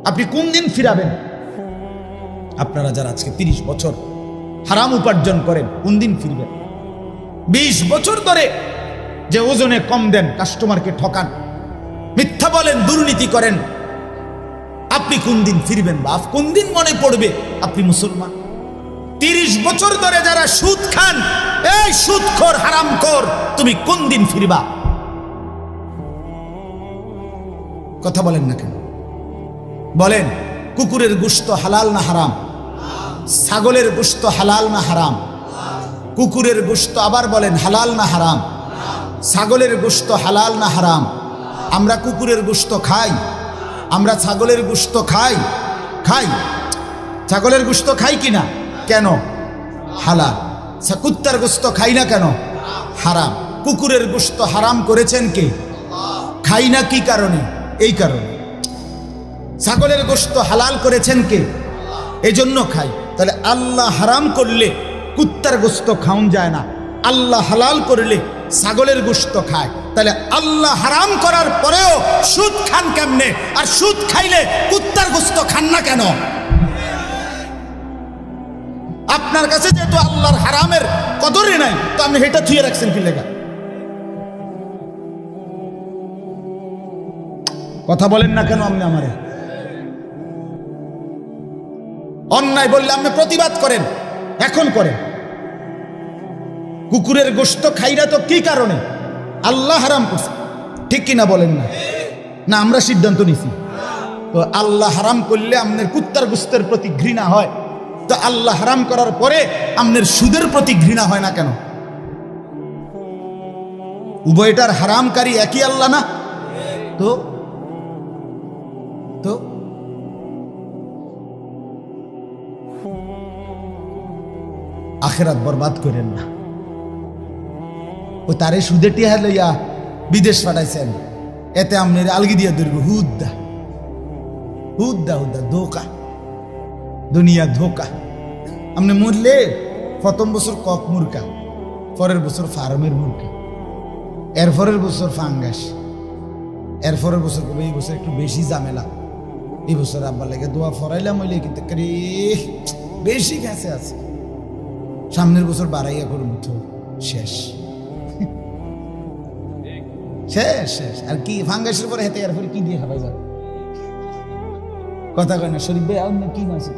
আপনি কোন দিন ফিরাবেন? আপনারা যারা আজকে 30 বছর হারাম উপার্জন করেন, কোন দিন ফিরবেন? 20 বছর ধরে যে ওজনে কম দেন, কাস্টমারকে ঠকান, মিথ্যা বলেন, দুর্নীতি করেন, আপনি কোন দিন ফিরবেন? বাপ কোন দিন মনে পড়বে আপনি মুসলমান? 30 বছর ধরে যারা সুদ খান, এই সুদখোর হারামখোর, তুমি কোন দিন ফিরবা? কথা বলেন না কেন? বলেন, কুকুরের গোশত হালাল না হারাম? ছাগলের গোশত হালাল না হারাম? কুকুরের গোশত আবার বলেন হালাল না হারাম? ছাগলের গোশত হালাল না হারাম? আমরা কুকুরের গোশত খাই, আমরা ছাগলের গোশত খাই? খাই। ছাগলের গোশত খাই কিনা? কেন? হালাল। কুত্তার গোশত খাই না কেন? হারাম। কুকুরের গোশত হারাম করেছেন কে? খাই না কি কারণে? এই কারণে। ছাগলের গোশত হালাল করেছেন কে? এজন্য খাই। তাহলে আল্লাহ হারাম করলে কুত্তার গোশত খাওন যায় না, আল্লাহ হালাল করলে ছাগলের গোশত খায়। তাহলে আল্লাহ হারাম করার পরেও সুদ খান কেমনে? আর সুদ খাইলে কুত্তার গোশত খান না কেন? আপনার কাছে যেহেতু আল্লাহর হারামের কদরই নাই, তো আপনি হেটা থুয়ে রাখছেন কি লেগা? কথা বলেন না কেন? আপনি আমারে অন্যায় বললে আপনি প্রতিবাদ করেন, এখন করেন। কুকুরের গোশত খাইরা তো কি কারণে? আল্লাহ হারাম করছে, ঠিক কিনা বলেন না? না আমরা সিদ্ধান্ত নিছি? তো আল্লাহ হারাম করলে আপনার কুত্তার গোশতের প্রতি ঘৃণা হয়, তো আল্লাহ হারাম করার পরে আপনার সুদের প্রতি ঘৃণা হয় না কেন? উভয়টার হারামকারী একই আল্লাহ না? তো তো আখিরাত বরবাদ করেন না। ও তারে সুদে টিহা লইয়া বিদেশ পাঠাইছেন, এতে আপনার আলগি দিয়া ধরবে হুদ্দা হুদ্দা হুদ্দা, ধোকা, দুনিয়া ধোকা। আপনি মরলে প্রথম বছর কক মুরকা, পরের বছর ফার্মের মুরকা, এরপরের বছর ফাঙ্গাস, এরপরের বছর এই বছর একটু বেশি ঝামেলা, এই বছর আব্বার লেগে দোয়া ফরাইলাম হইলে কিন্তু বেশি গেছে আছে, সামনের বছর বাড়াইয়া করুন, তো শেষ শেষ শেষ। আর কি ফাঙ্গাসের পরে হেঁটে এরপরে কি দিয়ে খাবাই যাবে? কথা কয় না শরীফ ভাই, আপনি কি মাসে?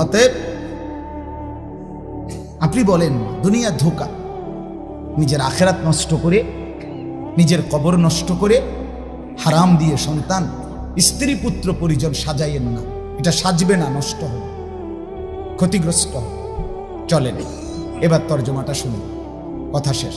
অতএব আপনি বলেন দুনিয়া ধোকা, নিজের আখেরাত নষ্ট করে, নিজের কবর নষ্ট করে, হারাম দিয়ে সন্তান, স্ত্রী, পুত্র, পরিজন সাজাইয়েন না। এটা সাজবে না, নষ্ট হবে, ক্ষতিগ্রস্ত হবে। চলেন এবার তর্জমাটা শুনুন, কথা শেষ।